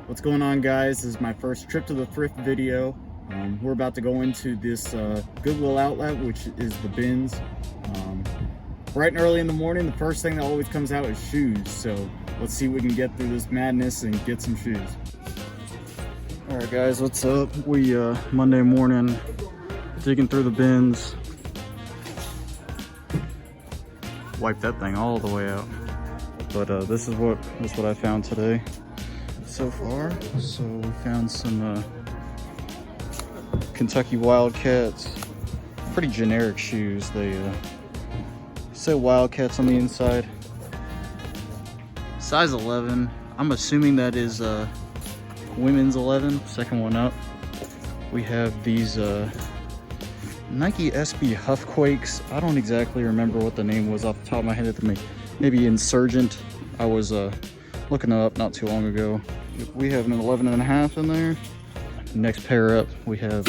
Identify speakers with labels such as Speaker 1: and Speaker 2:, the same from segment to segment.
Speaker 1: What's going on, guys? This is my first trip to the thrift video. We're about to go into this Goodwill outlet, which is the Bins. Bright and early in the morning, the first thing that always comes out is shoes. So let's see if we can get through this madness and get some shoes. All right, guys, what's up? We Monday morning, digging through the bins. Wipe that thing all the way out. But this is what I found today so far. So we found some Kentucky Wildcats, pretty generic shoes. They say Wildcats on the inside. Size 11. I'm assuming that is women's 11, second one up. We have these Nike SB HUFQUAKEs. I don't exactly remember what the name was off the top of my head. Maybe Insurgent. I was looking it up not too long ago. We have an 11.5 in there. Next pair up, we have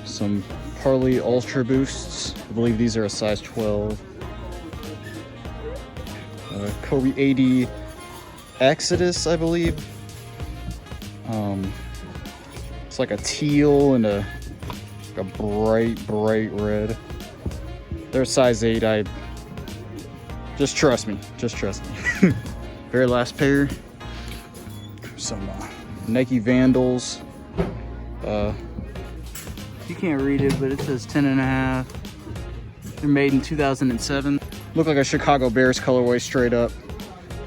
Speaker 1: some Parley Ultra Boosts. I believe these are a size 12. Kobe 80 Exodus, I believe. It's like a teal and a bright red. They're size 8. Just trust me. Very last pair, some Nike VANDALs. You can't read it, but it says 10.5. They're made in 2007. Look like a Chicago Bears colorway straight up.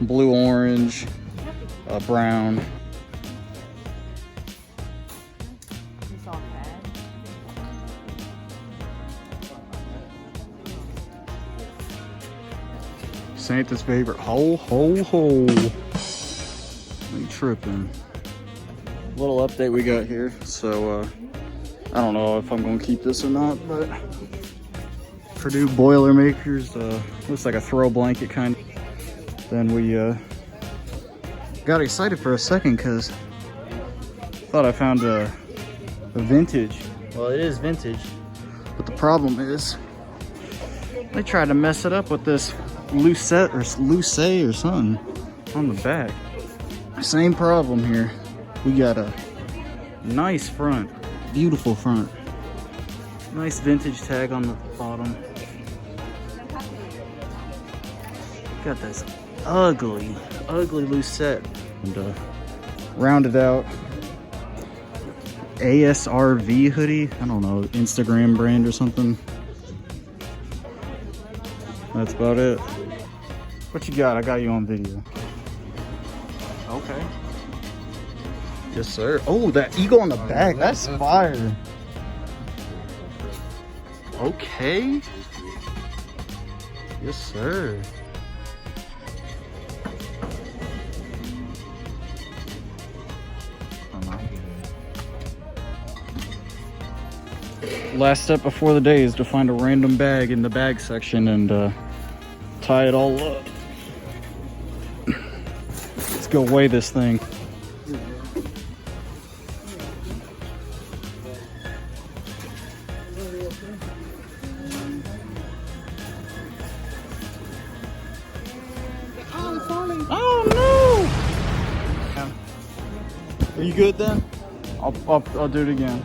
Speaker 1: Blue, orange, brown. Santa's favorite. Ho, ho, ho. I'm tripping. Little update we got here. So, I don't know if I'm going to keep this or not, but Purdue Boilermakers, looks like a throw blanket kind. Then we got excited for a second because thought I found a vintage. Well, it is vintage, but the problem is they tried to mess it up with this Lucette or something on the back. Same problem here. We got a nice front, beautiful front, nice vintage tag on the bottom. Got this ugly Lucette and rounded out ASRV hoodie. I don't know, Instagram brand or something. That's about it. What you got? I got you on video. Okay. Yes, sir. Oh, that eagle on the back. That's fire. Okay. Yes, sir. Last step before the day is to find a random bag in the bag section and tie it all up. Let's go weigh this thing. Oh no! Are you good then? I'll do it again.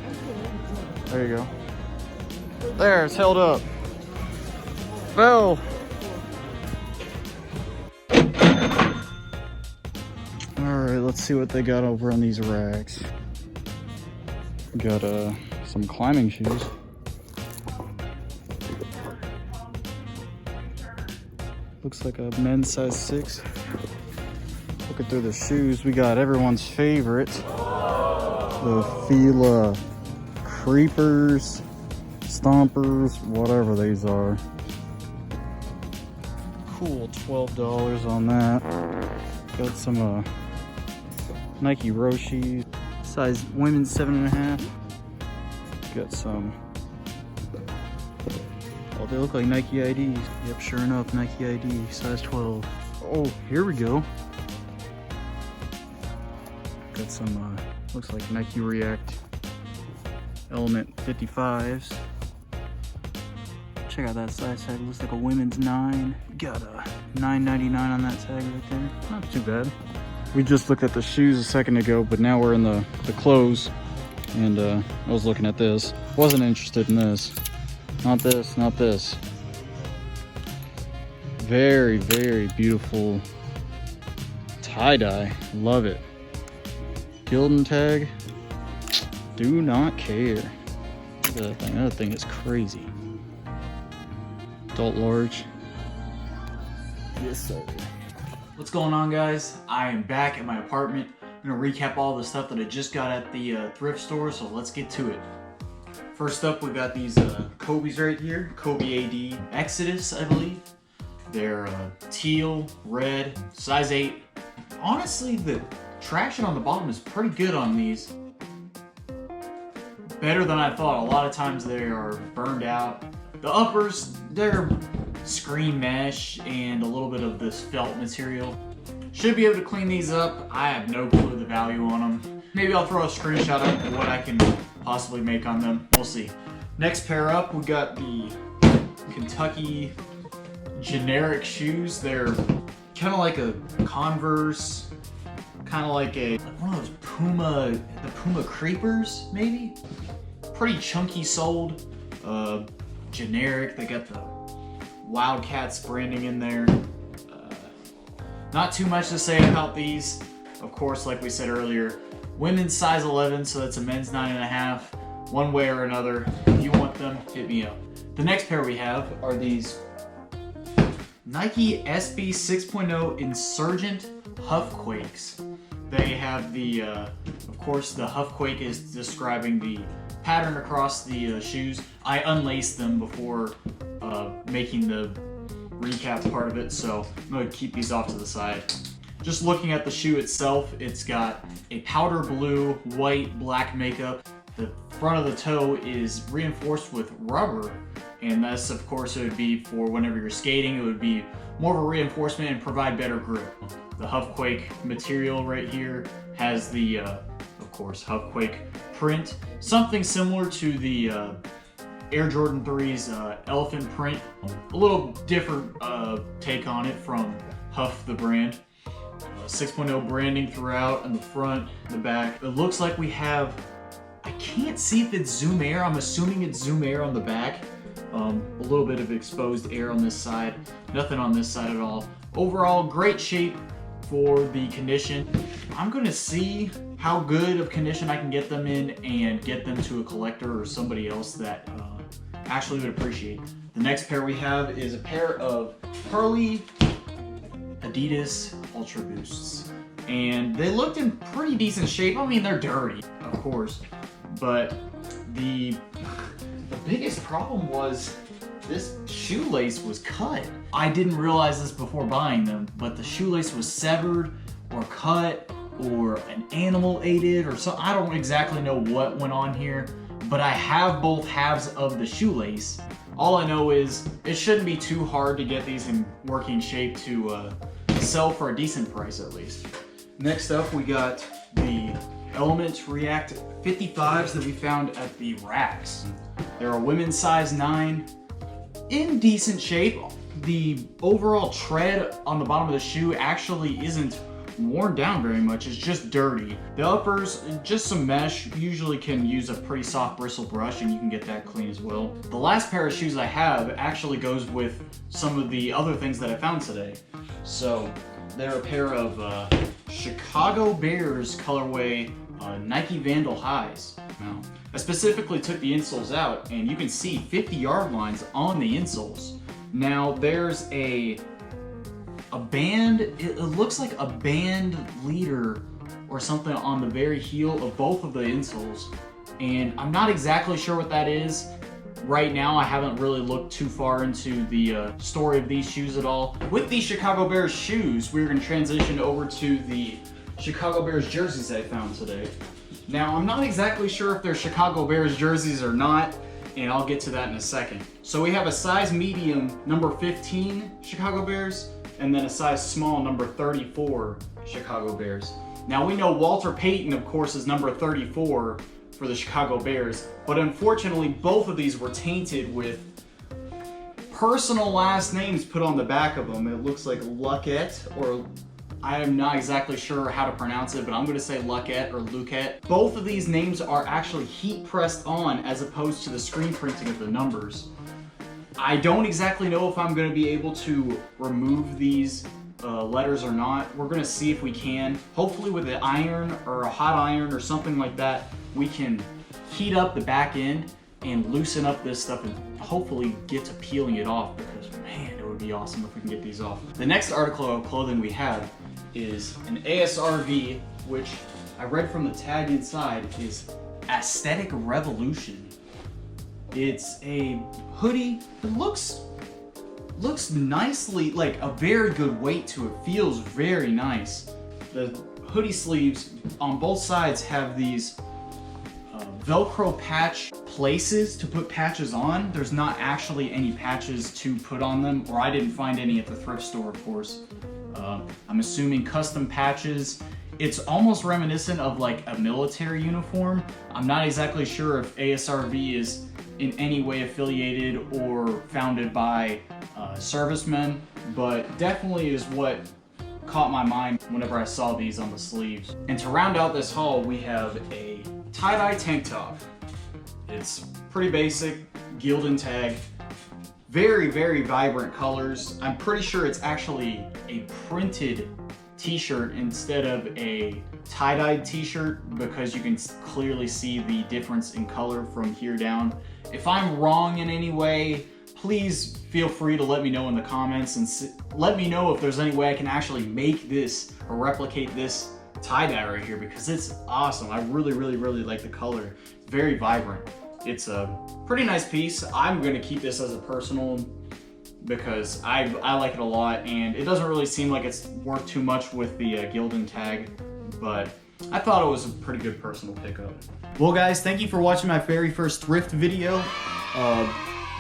Speaker 1: There you go. There, it's held up. Fell. Alright, let's see what they got over on these racks. Got some climbing shoes. Looks like a men's size 6. Looking through the shoes, we got everyone's favorite. The Fila Creepers, Stompers, whatever these are. Cool, $12 on that. Got some Nike Roshis, size women's 7.5. Got some, oh, they look like Nike IDs. Yep, sure enough, Nike ID, size 12. Oh, here we go. Got some, looks like Nike React Element 55s. Check out that size tag, looks like a women's 9. Got a $9.99 on that tag right there. Not too bad. We just looked at the shoes a second ago, but now we're in the clothes. And I was looking at this. Wasn't interested in this. Not this, not this. Very, very beautiful tie-dye. Love it. Gildan tag. Do not care. Look at that thing. That thing is crazy. Adult large. Yes, sir. What's going on, guys? I am back at my apartment. I'm gonna recap all the stuff that I just got at the thrift store, so let's get to it. First up, we got these Kobe's right here. Kobe AD Exodus, I believe. They're teal, red, size 8. Honestly, the traction on the bottom is pretty good on these. Better than I thought. A lot of times they are burned out. The uppers, they're screen mesh and a little bit of this felt material. Should be able to clean these up. I have no clue the value on them. Maybe I'll throw a screenshot of what I can possibly make on them. We'll see. Next pair up, we got the Kentucky generic shoes. They're kind of like a Converse, kind of like one of those the Puma Creepers, maybe? Pretty chunky soled, generic. They got the WILDCATS branding in there. Not too much to say about these. Of course, like we said earlier, women's size 11, so that's a men's 9.5. One way or another, if you want them, hit me up. The next pair we have are these Nike SB 6.0 Insurgent HUFQUAKEs. They have the, of course, the HUFQUAKE is describing the pattern across the shoes. I unlaced them before making the recap part of it, so I'm going to keep these off to the side. Just looking at the shoe itself, it's got a powder blue, white, black makeup. The front of the toe is reinforced with rubber, and that's, of course, it would be for whenever you're skating. It would be more of a reinforcement and provide better grip. The HUFQUAKE material right here has the, of course, HUFQUAKE print. Something similar to the Air Jordan 3's elephant print. A little different take on it from Huff, the brand. 6.0 branding throughout on the front, the back. It looks like we have, I can't see if it's Zoom Air. I'm assuming it's Zoom Air on the back. A little bit of exposed air on this side. Nothing on this side at all. Overall, great shape for the condition. I'm gonna see how good of condition I can get them in and get them to a collector or somebody else that actually would appreciate. The next pair we have is a pair of Pearly Adidas Ultra Boosts. And they looked in pretty decent shape. I mean, they're dirty, of course, but the biggest problem was this shoelace was cut. I didn't realize this before buying them, but the shoelace was severed or cut or an animal ate it or something. I don't exactly know what went on here, but I have both halves of the shoelace. All I know is it shouldn't be too hard to get these in working shape to sell for a decent price at least. Next up, we got the Element React 55s that we found at the racks. They're a women's size 9, in decent shape. The overall tread on the bottom of the shoe actually isn't worn down very much, it's just dirty. The uppers, just some mesh. Usually can use a pretty soft bristle brush and you can get that clean as well. The last pair of shoes I have actually goes with some of the other things that I found today. So they're a pair of Chicago Bears colorway Nike VANDAL highs. Now, I specifically took the insoles out and you can see 50 yard lines on the insoles. Now there's a band, it looks like a band leader or something on the very heel of both of the insoles, and I'm not exactly sure what that is. Right now I haven't really looked too far into the story of these shoes at all. With these Chicago Bears shoes, we're going to transition over to the Chicago Bears jerseys I found today. Now I'm not exactly sure if they're Chicago Bears jerseys or not, and I'll get to that in a second. So we have a size medium number 15 Chicago Bears, and then a size small number 34 Chicago Bears. Now we know Walter Payton, of course, is number 34 for the Chicago Bears, but unfortunately both of these were tainted with personal last names put on the back of them. It looks like Luckett or I am not exactly sure how to pronounce it, but I'm gonna say Luquette or Luquette. Both of these names are actually heat pressed on as opposed to the screen printing of the numbers. I don't exactly know if I'm gonna be able to remove these letters or not. We're gonna see if we can. Hopefully with an iron or a hot iron or something like that, we can heat up the back end and loosen up this stuff and hopefully get to peeling it off, because man, it would be awesome if we can get these off. The next article of clothing we have is an ASRV, which I read from the tag inside is Aesthetic Revolution. It's a hoodie that looks nicely, like a very good weight to it, feels very nice. The hoodie sleeves on both sides have these Velcro patch places to put patches on. There's not actually any patches to put on them, or I didn't find any at the thrift store, of course. I'm assuming custom patches. It's almost reminiscent of like a military uniform. I'm not exactly sure if ASRV is in any way affiliated or founded by servicemen, but definitely is what caught my mind whenever I saw these on the sleeves. And to round out this haul, we have a tie-dye tank top. It's pretty basic, Gildan tag, very, very vibrant colors. I'm pretty sure it's actually a printed t-shirt instead of a tie-dyed t-shirt, because you can clearly see the difference in color from here down. If I'm wrong in any way, please feel free to let me know in the comments, and let me know if there's any way I can actually make this or replicate this tie-dye right here, because it's awesome. I really, really, really like the color. It's very vibrant. It's a pretty nice piece. I'm gonna keep this as a personal because I like it a lot, and it doesn't really seem like it's worth too much with the Gildan tag, but I thought it was a pretty good personal pickup. Well guys, thank you for watching my very first thrift video.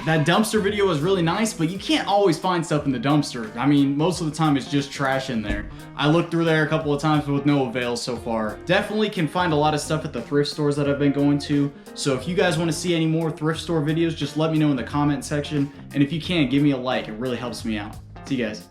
Speaker 1: That dumpster video was really nice, but you can't always find stuff in the dumpster. I mean, most of the time it's just trash in there. I looked through there a couple of times, but with no avail so far. Definitely can find a lot of stuff at the thrift stores that I've been going to. So if you guys want to see any more thrift store videos, just let me know in the comment section. And if you can, give me a like. It really helps me out. See you guys.